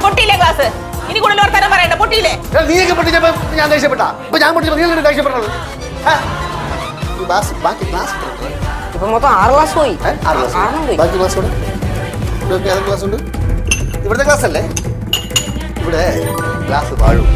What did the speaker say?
പൊട്ടിയില്ലേ class? ഇനി കൂടുതൽ വർത്താനം പറയണ്ട. പൊട്ടിയില്ലേ? നീയൊക്കെ പൊട്ടിച്ചപ്പോ ഞാൻ ദേഷ്യപ്പെട്ടാ? ഇപ്പൊ ഞാൻ പൊട്ടിച്ചപ്പോ നീ ദേഷ്യപ്പെട്ടത്? ഇപ്പൊ മൊത്തം 6 ക്ലാസ് പോയി. ബാക്കി ക്ലാസ് ക്ലാസ് ഉണ്ട്. ഇവിടുത്തെ ക്ലാസ് അല്ലേ? ഇവിടെ ക്ലാസ് വാഴും.